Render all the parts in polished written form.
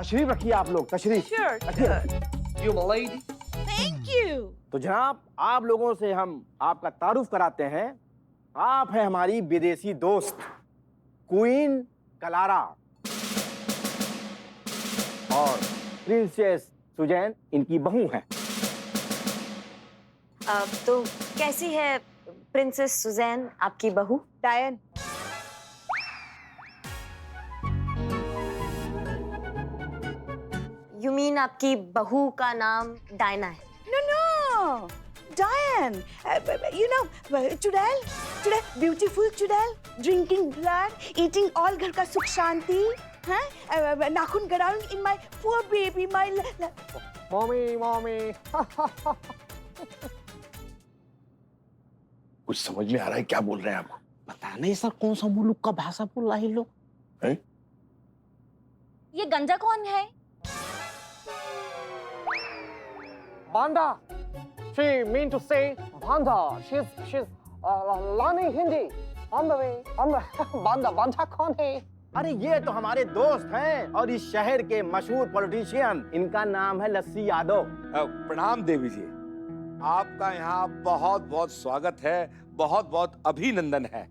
तशरीफ रखिए आप लोग, तशरीफ रखिए। You my lady. Thank you. तो जनाब, आप लोगों से हम आपका तारुफ कराते हैं। आप हैं हमारी विदेशी दोस्त क्वीन क्लारा और प्रिंसेस सुजैन इनकी बहू हैं। तो कैसी है प्रिंसेस सुजैन आपकी बहू? डायन। यू मीन आपकी बहू का नाम डायना है? No, no. Diane. You know, चुड़ैल, beautiful चुड़ैल, drinking blood, eating all घर का सुख शांति, हैं? नाखून गड़ाउंग in my poor baby, my. Mummy कुछ समझ में आ रहा है क्या बोल रहे हैं आप? पता नहीं सर, कौन सा मुल्क का भाषा बोल रहा है ये लोग। ये गंजा कौन है? Banda. She mean to say Banda. She's learning Hindi. On the way. Banda कौन है? अरे ये तो हमारे दोस्त हैं और इस शहर के मशहूर पॉलिटिशियन। इनका नाम है लस्सी यादव। प्रणाम देवी जी, आपका यहाँ बहुत बहुत स्वागत है, बहुत बहुत अभिनंदन है।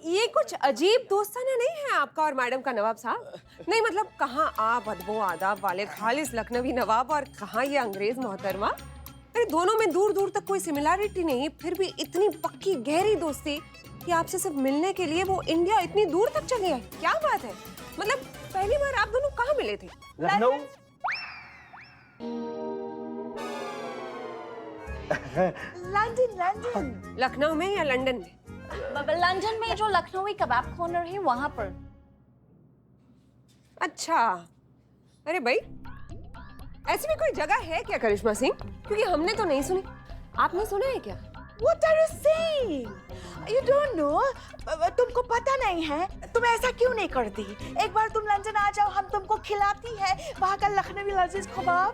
ये कुछ अजीब दोस्ताना नहीं है आपका और मैडम का नवाब साहब? नहीं मतलब कहाँ आप अदबो आदाब वाले खालिस लखनवी नवाब और कहाँ ये अंग्रेज मोहतरमा? अरे दोनों में दूर दूर तक कोई सिमिलैरिटी नहीं, फिर भी इतनी पक्की गहरी दोस्ती कि आपसे सिर्फ मिलने के लिए वो इंडिया इतनी दूर तक चले आए। क्या बात है? मतलब पहली बार आप दोनों कहाँ मिले थे? लखनऊ। लंदन। लखनऊ में या लंदन में? लंदन में जो लखनवी कबाब कॉर्नर है वहां पर। अच्छा, अरे भाई ऐसी भी कोई जगह है क्या करिश्मा सिंह? क्योंकि हमने तो नहीं सुनी। आपने सुना है क्या? What are you saying? You don't know? तुमको पता नहीं है? तुम ऐसा क्यों नहीं करती? एक बार तुम लंदन आ जाओ, हम तुमको खिलाती है वहाँ का लखनवी लजीज कबाब।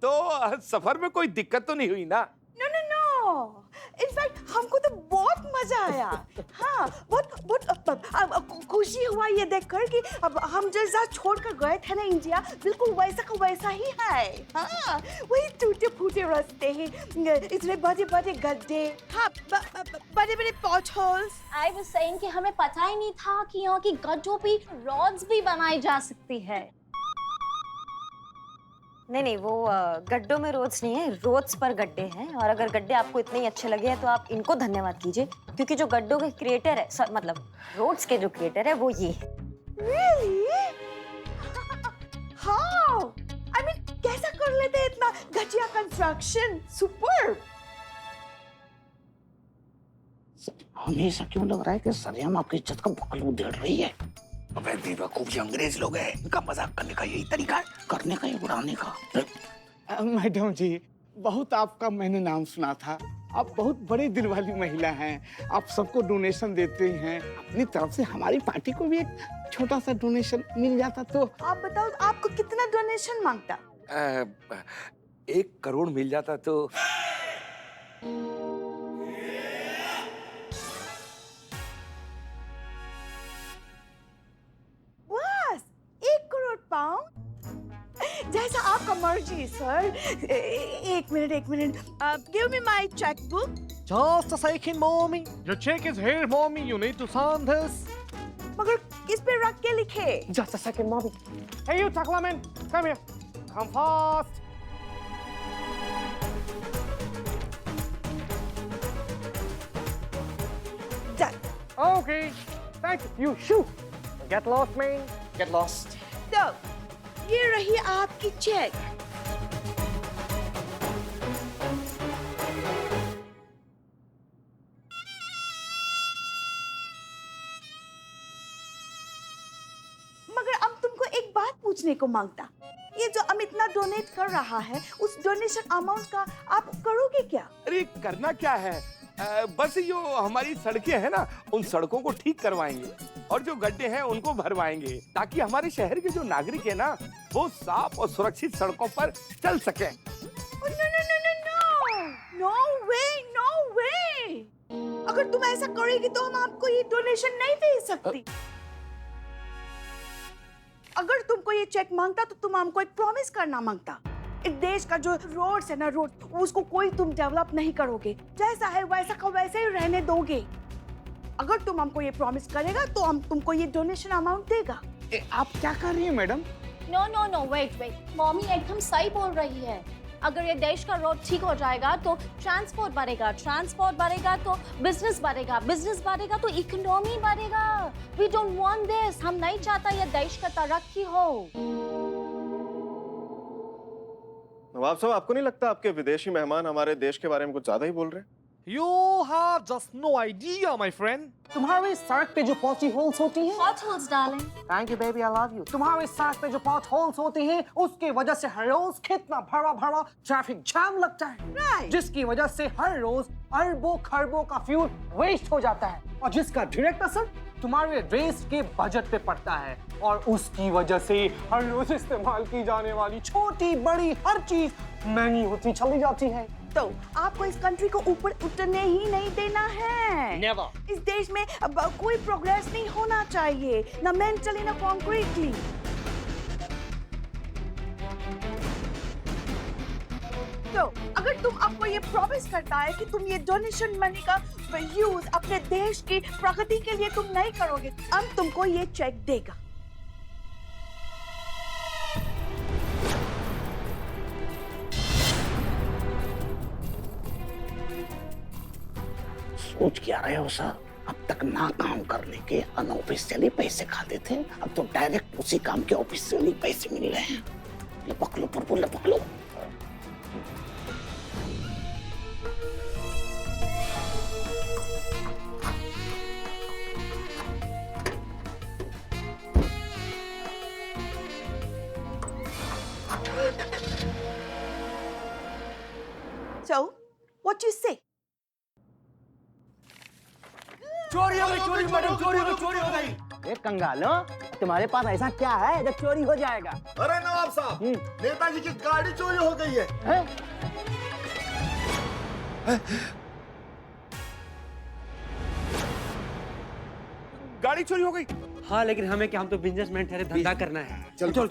तो सफर में कोई दिक्कत तो नहीं हुई ना? No, no, no. इनफैक्ट हमको तो बहुत मजा आया। हाँ, बहुत खुशी हुआ ये देखकर कि अब हम जैसा छोड़कर गए थे ना इंडिया, बिल्कुल वैसा का वैसा ही है। हाँ, वही टूटे फूटे रास्ते हैं, इतने बड़े बड़े गड्ढे, हाँ, बड़े बड़े पॉच होल्स। आई वाज सेइंग कि हमें पता ही नहीं था कि यहाँ की गड्ढों पे रॉड्स भी बनाई जा सकती है। नहीं, वो गड्ढों में रोड्स नहीं है, रोड्स पर गड्ढे हैं। और अगर गड्ढे आपको इतने ही अच्छे लगे हैं तो आप इनको धन्यवाद कीजिए, क्योंकि जो गड्ढों के क्रिएटर है, मतलब रोड्स के जो क्रिएटर है वो ये है। Really? How? I mean, कैसा कर लेते हैं इतना घटिया कंस्ट्रक्शन? सुपर। हमेशा क्यों लग रहा है कि सरेआम आपकी इज्जत का बकल उधेड़ रही है? अबे बेवकूफ, ये अंग्रेज लोग हैं, इनका मजाक करने का यही तरीका है। करने का या उड़ाने का? मैडम जी, बहुत आपका मैंने नाम सुना था। आप बहुत बड़े दिल वाली महिला हैं। आप सबको डोनेशन देते हैं। अपनी तरफ से हमारी पार्टी को भी एक छोटा सा डोनेशन मिल जाता तो। आप बताओ आपको कितना डोनेशन मांगता? 1 करोड़ मिल जाता तो। बस 1 करोड़ पाउंड? जैसा आपका मर्जी सर। एक minute. Give me my checkbook. Just a second, mommy. Your check is here, mommy. You need to sign this. मगर किस पे रख के लिखे? Just a second, mommy. Hey, you Taklaman, come here. Come fast. Done. Okay. Thank you. You shoot. Get lost, man. Get lost. तो ये रही आपकी चेक। मगर अब तुमको एक बात पूछने को मांगता। ये जो अमित इतना डोनेट कर रहा है, उस डोनेशन अमाउंट का आप करोगे क्या? अरे करना क्या है, बस जो हमारी सड़कें हैं ना, उन सड़कों को ठीक करवाएंगे और जो गड्ढे हैं उनको भरवाएंगे, ताकि हमारे शहर के जो नागरिक है ना, वो साफ और सुरक्षित सड़कों पर चल सकें। नो वे, नो वे। अगर तुम ऐसा करोगी तो हम आपको ये डोनेशन नहीं दे सकती। अगर तुमको ये चेक मांगता तो तुम हमको एक प्रॉमिस करना मांगता। इस देश का जो रोड्स है ना, रोड, उसको कोई तुम डेवलप नहीं करोगे, जैसा है वैसा का वैसे ही रहने दोगे। अगर तुम हमको ये प्रॉमिस करेगा तो हम तुमको ये डोनेशन अमाउंट देगा। आप क्या कर रही हैं madam? No no no, wait, mommy एकदम सही बोल रही है। अगर ये देश का रोड ठीक हो जाएगा तो ट्रांसपोर्ट बढ़ेगा तो बिजनेस बढ़ेगा तो इकोनॉमी बढ़ेगा। वी डोंट वांट दिस, हम नहीं चाहता ये देश का तरक्की हो। नवाब साहब, आपको नहीं लगता आपके विदेशी मेहमान हमारे देश के बारे में कुछ ज्यादा ही बोल रहे हैं? You have just no idea, my friend. तुम्हारी सड़क पे जो पॉटी होल्स होती हैं, Potholes, darling. Thank you baby, I love you. तुम्हारी सड़क पे जो पॉट होल्स होती हैं, उसकी वजह से हर रोज कितना भरा ट्रैफिक जाम लगता है, जिसकी वजह से हर रोज अरबों खरबों का फ्यूल वेस्ट हो जाता है, और जिसका डायरेक्ट असर तुम्हारे देश के बजट पे पड़ता है, और उसकी वजह से हर रोज इस्तेमाल की जाने वाली छोटी बड़ी हर चीज महंगी होती चली जाती है। तो आपको इस कंट्री को ऊपर उठने ही नहीं देना है। नेवर। इस देश में अब कोई प्रोग्रेस नहीं होना चाहिए, ना मेंटली ना कॉन्क्रीटली। तो अगर तुम आपको ये प्रॉमिस करता है कि तुम ये डोनेशन मनी का यूज अपने देश की प्रगति के लिए तुम नहीं करोगे, हम तुमको ये चेक देगा। सोच क्या रहे हो सर? अब तक ना काम करने के अनऑफिशियली पैसे खाते थे, अब तो डायरेक्ट उसी काम के ऑफिशियली पैसे मिल रहे हैं। लपक लो प्रभु, लपक लो। So, what do you say? चोरी हो गई मैडम, चोरी हो गई। ए कंगालो, तुम्हारे पास ऐसा क्या है जो चोरी हो जाएगा? अरे नवाब साहब, नेताजी की गाड़ी चोरी हो गई है। गाड़ी चोरी हो गई? हाँ, लेकिन हमें क्या, हम तो बिजनेसमैन ठहरे, धंधा करना है। चलो।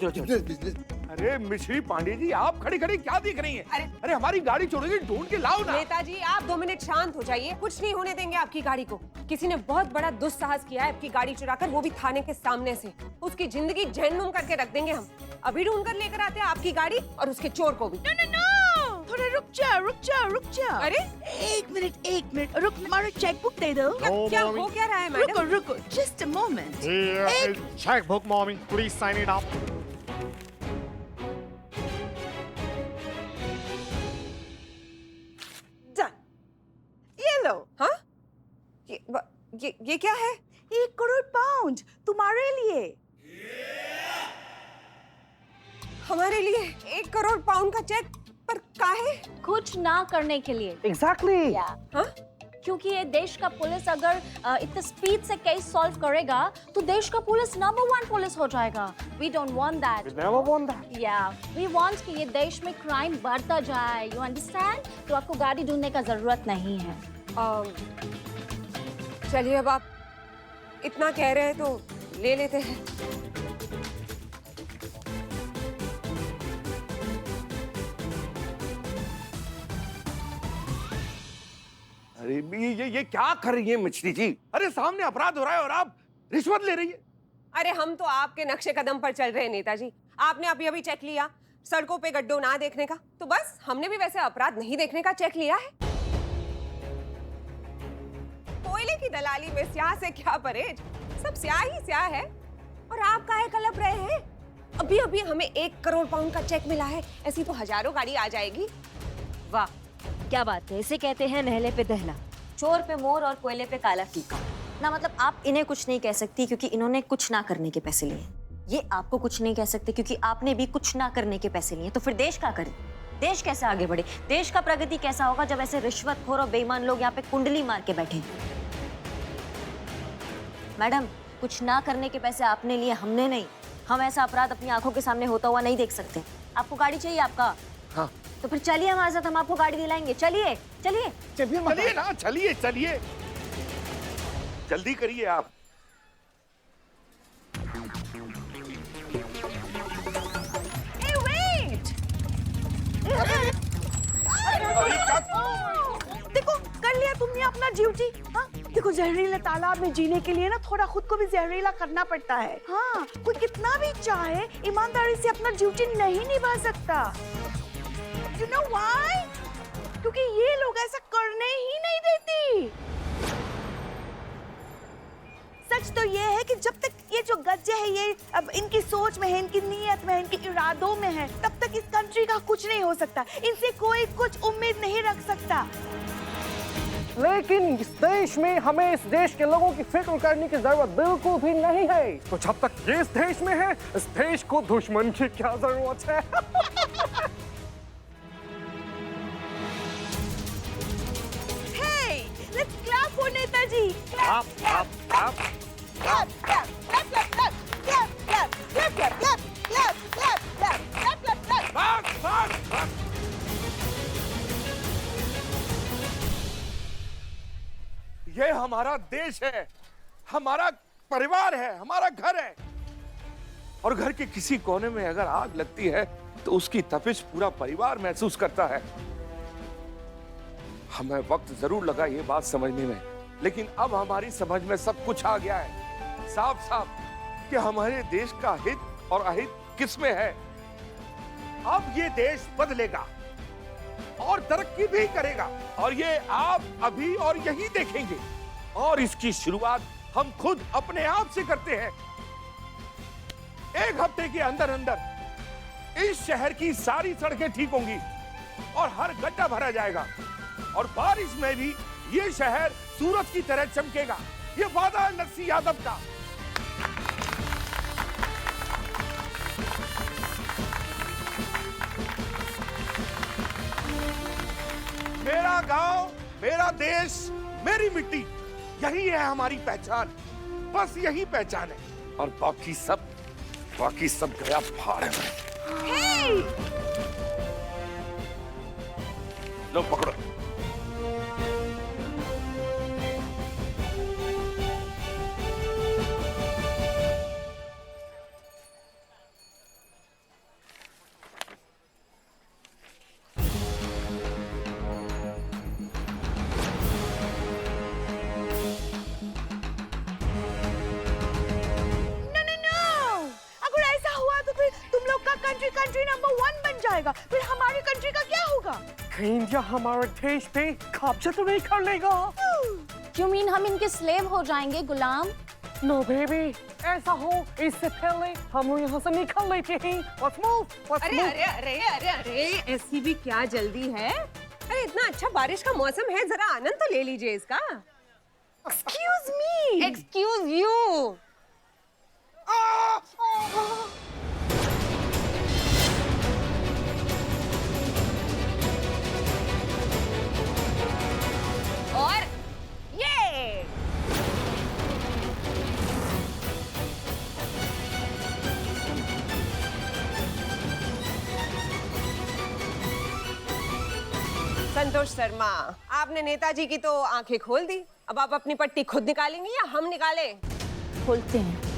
अरे मिश्री पांडे जी, आप खड़ी खड़ी क्या देख रही हैं? अरे हमारी गाड़ी चोरी गई, ढूंढ के लाओ ना। नेताजी, आप 2 मिनट शांत हो जाइए। कुछ नहीं होने देंगे आपकी गाड़ी को। किसी ने बहुत बड़ा दुस्साहस किया है आपकी गाड़ी चुराकर, वो भी थाने के सामने से। उसकी जिंदगी जहन्नुम करके रख देंगे हम। अभी ढूंढ कर लेकर आते हैं आपकी गाड़ी और उसके चोर को भी। No, थोड़ा रुक जा। अरे एक मिनट, रुक, हमारा चेकबुक दे दो। क्या हो क्या रहा है मैडम? रुको, just a moment. Checkbook, mommy. Please sign it up. Done. ये लो। हाँ? ये क्या है? 1 करोड़ पाउंड तुम्हारे लिए। हमारे लिए 1 करोड़ पाउंड का चेक, पर काहे? कुछ ना करने के लिए। एग्जैक्टली। हाँ? क्योंकि ये देश का पुलिस अगर इतने स्पीड से केस सॉल्व करेगा तो देश का पुलिस नंबर 1 पुलिस हो जाएगा। We don't want that. We never want that. Yeah, we want कि ये देश में क्राइम बढ़ता जाए। You understand? तो आपको गाड़ी ढूंढने का जरूरत नहीं है। चलिए, अब आप इतना कह रहे हैं तो ले लेते हैं। अरे ये क्या कर रही है मिश्री जी? अरे सामने अपराध हो रहा है और आप रिश्वत ले रही है। अरे हम तो आपके नक्शे कदम पर चल रहे हैं नेताजी। आपने अभी चेक लिया सड़कों पे गड्ढों ना देखने का, तो बस हमने भी वैसे अपराध नहीं देखने का चेक लिया है। कोयले की दलाली में स्याह से क्या परहेज, सब स्याह ही स्याह है। और आप काहे कलप रहे हैं? अभी हमें 1 करोड़ पाउंड का चेक मिला है, ऐसी तो हजारों गाड़ी आ जाएगी। वाह, क्या बात है। इसे कहते हैं नहले पे दहला, चोर पे मोर और कोयले पे काला टीका। ना मतलब आप इन्हें कुछ नहीं कह सकती क्योंकि इन्होंने कुछ ना करने के पैसे लिए। ये आपको कुछ नहीं कह सकते क्योंकि आपने भी कुछ ना करने के पैसे लिए। तो फिर देश क्या करे? देश कैसे आगे बढ़े? देश का प्रगति कैसा होगा जब ऐसे रिश्वतखोर और बेईमान लोग यहाँ पे कुंडली मार के बैठे? मैडम, कुछ ना करने के पैसे आपने लिए, हमने नहीं। हम ऐसा अपराध अपनी आंखों के सामने होता हुआ नहीं देख सकते। आपको गाड़ी चाहिए आपका? हाँ। तो फिर चलिए हमारे साथ, हम आपको गाड़ी दिलाएंगे। चलिए चलिए चलिए ना, चलिए। जल्दी करिए आप। Hey, wait! देखो कर लिया तुमने अपना ड्यूटी। हाँ देखो, जहरीले तालाब में जीने के लिए ना थोड़ा खुद को भी जहरीला करना पड़ता है। हाँ, कोई कितना भी चाहे ईमानदारी से अपना ड्यूटी नहीं निभा सकता। You know why? क्योंकि ये लोग ऐसा करने ही नहीं देती। सच तो ये है कि जब तक ये जो गज्जे है ये अब इनकी सोच में है, इनकी नीयत में है, इनके इरादों में है, तब तक इस कंट्री का कुछ नहीं हो सकता। इनसे कोई कुछ उम्मीद नहीं रख सकता। लेकिन इस देश में हमें इस देश के लोगों की फिक्र करने की जरूरत बिल्कुल भी नहीं है। तो जब तक ये इस देश में है, इस देश को दुश्मन की क्या जरूरत है? Hey, let's clap for Netaji. Clap, clap, clap. Clap, clap, clap, clap, clap, clap, clap, clap, clap, clap, clap, clap, clap, clap, clap, clap. भाग, भाग, भाग। ये हमारा देश है, हमारा परिवार है, हमारा घर है। और घर के किसी कोने में अगर आग लगती है तो उसकी तपिश पूरा परिवार महसूस करता है। हमें वक्त जरूर लगा ये बात समझने में, लेकिन अब हमारी समझ में सब कुछ आ गया है साफ साफ कि हमारे देश का हित और अहित किसमें है। अब ये देश बदलेगा और तरक्की भी करेगा, और ये आप अभी और यही देखेंगे। और इसकी शुरुआत हम खुद अपने आप से करते हैं। 1 हफ्ते के अंदर अंदर इस शहर की सारी सड़कें ठीक होंगी और हर गड्ढा भरा जाएगा, और बारिश में भी ये शहर सूरज की तरह चमकेगा। ये वादा है नरसिंह यादव का। मेरा गांव, मेरा देश, मेरी मिट्टी, यही है हमारी पहचान। बस यही पहचान है, और बाकी सब गया भाड़ में। Hey! लो पकड़ो। कंट्री नंबर 1 बन जाएगा, फिर हमारी कंट्री का क्या होगा? इंडिया हमारे देश पे कब्जा तो नहीं कर लेगा। You mean हम इनके स्लेव हो जाएंगे, गुलाम? नो बेबी, ऐसा हो इससे पहले हम यहाँ से निकल लेते हैं। Let's move, let's अरे move. अरे अरे अरे अरे, ऐसी भी क्या जल्दी है? अरे इतना अच्छा बारिश का मौसम है, जरा आनंद तो ले लीजिए इसका। Excuse me. Excuse you. और ये संतोष शर्मा, आपने नेताजी की तो आंखें खोल दी। अब आप अपनी पट्टी खुद निकालेंगी या हम निकालें? खोलते हैं।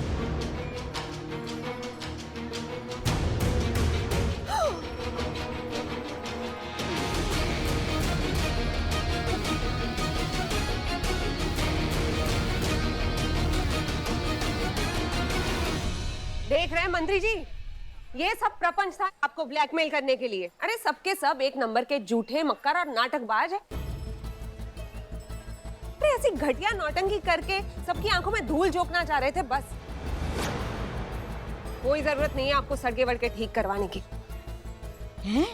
देख रहे हैं मंत्री जी, ये सब प्रपंच था आपको ब्लैकमेल करने के लिए। अरे सबके सब एक नंबर के झूठे, मक्कार और नाटकबाज है। अरे ऐसी घटिया नौटंकी करके सबकी आंखों में धूल झोंकना चाह रहे थे बस। कोई जरूरत नहीं है आपको सड़के वड़के ठीक करवाने की। हैं?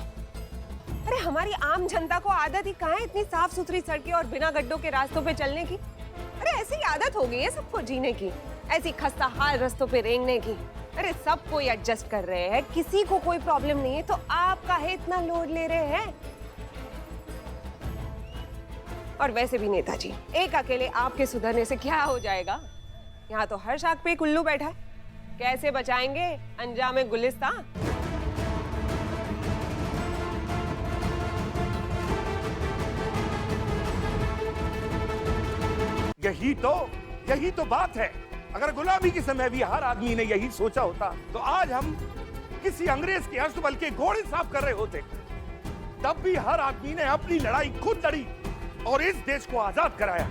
अरे हमारी आम जनता को आदत ही कहाँ है इतनी साफ सुथरी सड़कें और बिना गड्ढों के रास्तों पे चलने की। अरे ऐसी आदत हो गई है सबको जीने की, ऐसी खस्ता हाल रास्तों पे रेंगने की। अरे सब कोई एडजस्ट कर रहे हैं, किसी को कोई प्रॉब्लम नहीं है, तो आप काहे इतना लोड ले रहे हैं? और वैसे भी नेताजी, एक अकेले आपके सुधरने से क्या हो जाएगा? यहाँ तो हर शाख पे कुल्लू बैठा है, कैसे बचाएंगे अंजामे गुलिस्तान? यही तो बात है। अगर गुलामी के समय भी हर आदमी ने यही सोचा होता तो आज हम किसी अंग्रेज के अस्तबल के घोड़े साफ कर रहे होते। तब भी हर आदमी ने अपनी लड़ाई खुद लड़ी और इस देश को आजाद कराया।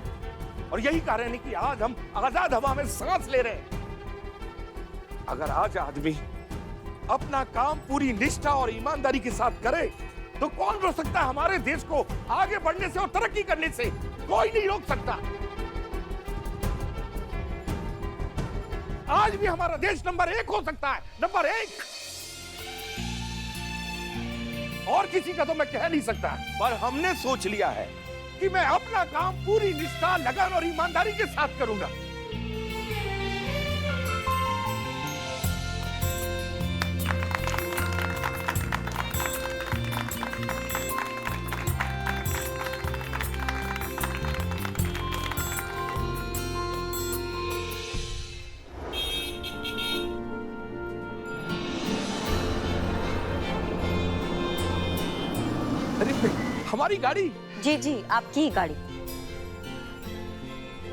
और यही कारण है कि आज हम आजाद हवा में सांस ले रहे हैं। अगर आज आदमी अपना काम पूरी निष्ठा और ईमानदारी के साथ करे तो कौन रोक सकता है हमारे देश को आगे बढ़ने से और तरक्की करने से? कोई नहीं रोक सकता। आज भी हमारा देश नंबर 1 हो सकता है, नंबर 1। और किसी का तो मैं कह नहीं सकता, पर हमने सोच लिया है कि मैं अपना काम पूरी निष्ठा, लगन और ईमानदारी के साथ करूंगा। अरे हमारी गाड़ी। जी जी, आपकी ही गाड़ी।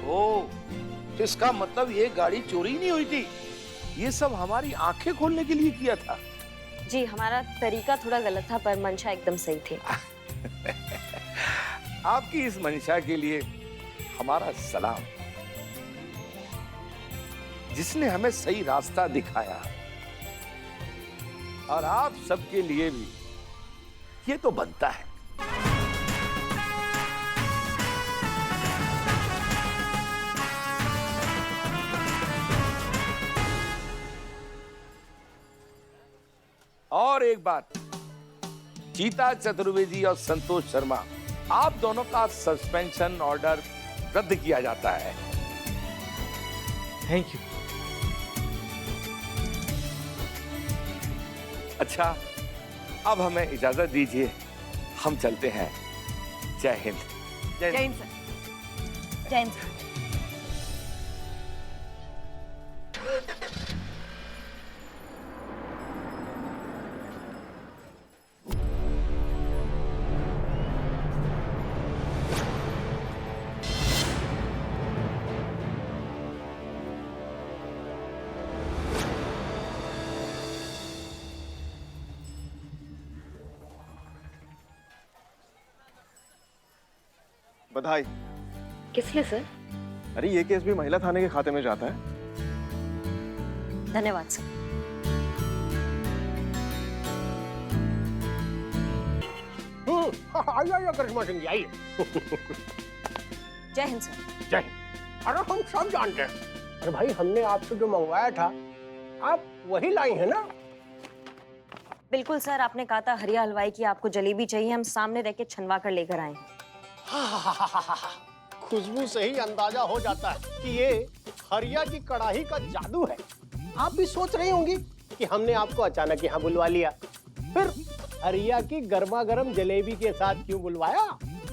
ओ, तो इसका मतलब ये गाड़ी चोरी नहीं हुई थी, ये सब हमारी आंखें खोलने के लिए किया था। जी, हमारा तरीका थोड़ा गलत था पर मंशा एकदम सही थी। आपकी इस मंशा के लिए हमारा सलाम, जिसने हमें सही रास्ता दिखाया। और आप सबके लिए भी ये तो बनता है। और एक बात, चीता चतुर्वेदी और संतोष शर्मा, आप दोनों का सस्पेंशन ऑर्डर रद्द किया जाता है। Thank you. अच्छा, अब हमें इजाजत दीजिए, हम चलते हैं। जय हिंद। जय हिंद सर। जय हिंद सर। बधाई। किस लिए सर? अरे ये केस भी महिला थाने के खाते में जाता है। धन्यवाद सर। आइए आइए करिश्मा सिंह जी, आइए। जय हिंद सर। जय हिंद। अरे हम सब जानते हैं। अरे भाई, हमने आपसे जो मंगवाया था आप वही लाई है ना? बिल्कुल सर, आपने कहा था हरिया हलवाई की आपको जलेबी चाहिए, हम सामने रह के छनवा कर लेकर आए हैं। खुशबू से ही अंदाजा हो जाता है कि ये हरिया की कढ़ाई का जादू है। आप भी सोच रही होंगी कि हमने आपको अचानक यहाँ बुलवा लिया, फिर हरिया की गर्मा गर्म जलेबी के साथ क्यों बुलवाया,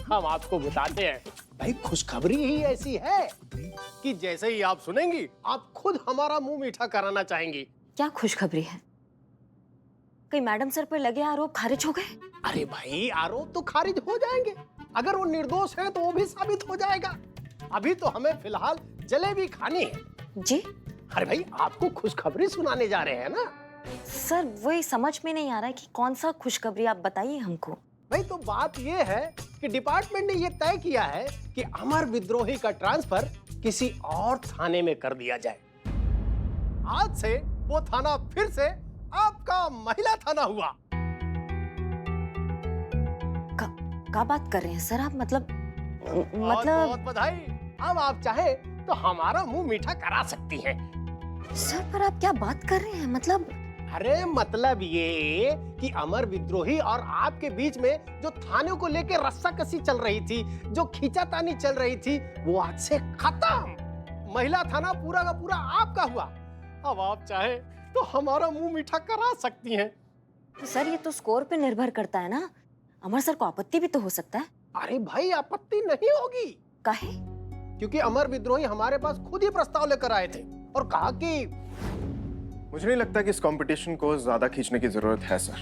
हम आपको बताते हैं। भाई, खुशखबरी ही ऐसी है कि जैसे ही आप सुनेंगी आप खुद हमारा मुंह मीठा कराना चाहेंगी। क्या खुशखबरी है? कहीं मैडम सर पर लगे आरोप खारिज हो गए? अरे भाई, आरोप तो खारिज हो जाएंगे, अगर वो निर्दोष है तो वो भी साबित हो जाएगा। अभी तो हमें फिलहाल जलेबी खानी है। जी? अरे भाई, आपको खुशखबरी सुनाने जा रहे हैं ना। सर, वही समझ में नहीं आ रहा है कि कौन सा खुशखबरी, आप बताइए हमको। भाई, तो बात ये है कि डिपार्टमेंट ने ये तय किया है कि अमर विद्रोही का ट्रांसफर किसी और थाने में कर दिया जाए। आज से वो थाना फिर से आपका महिला थाना हुआ। क्या बात कर रहे हैं सर आप? मतलब बहुत बधाई। अब आप चाहे तो हमारा मुंह मीठा करा सकती हैं। सर, पर आप क्या बात कर रहे हैं? मतलब अरे मतलब ये कि अमर विद्रोही और आपके बीच में जो थाने को लेकर रस्साकसी चल रही थी, जो खींचातानी चल रही थी, वो आज से खत्म। महिला थाना पूरा का पूरा आपका हुआ। अब आप चाहे तो हमारा मुंह मीठा करा सकती हैं। तो सर, ये तो स्कोर पे निर्भर करता है ना, अमर सर को आपत्ति भी तो हो सकता है। अरे भाई, आपत्ति नहीं होगी। काहे? क्योंकि अमर विद्रोही हमारे पास खुद ही प्रस्ताव लेकर आए थे और कहा कि मुझे नहीं लगता कि इस कंपटीशन को ज्यादा खींचने की जरूरत है सर।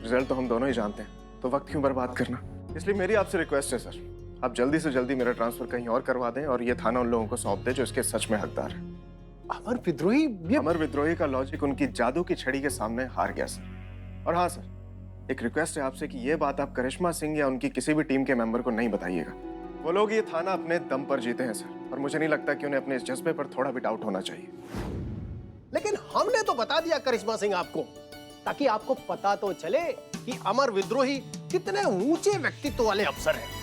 रिजल्ट तो हम दोनों ही जानते हैं, तो वक्त क्यों बर्बाद करना। इसलिए मेरी आपसे रिक्वेस्ट है सर, आप जल्दी से जल्दी मेरा ट्रांसफर कहीं और करवा दें और ये थाना उन लोगों को सौंप दें जो इसके सच में हकदार है। अमर विद्रोही ये अमर विद्रोही का लॉजिक उनकी जादू की छड़ी के सामने हार गया सर। और हाँ सर, एक रिक्वेस्ट है आपसे कि ये बात आप करिश्मा सिंह या उनकी किसी भी टीम के मेंबर को नहीं बताइएगा। वो लोग ये थाना अपने दम पर जीते हैं सर, और मुझे नहीं लगता कि उन्हें अपने इस जज्बे पर थोड़ा भी डाउट होना चाहिए। लेकिन हमने तो बता दिया करिश्मा सिंह आपको, ताकि आपको पता तो चले कि अमर विद्रोही कितने ऊंचे व्यक्तित्व वाले अफसर हैं।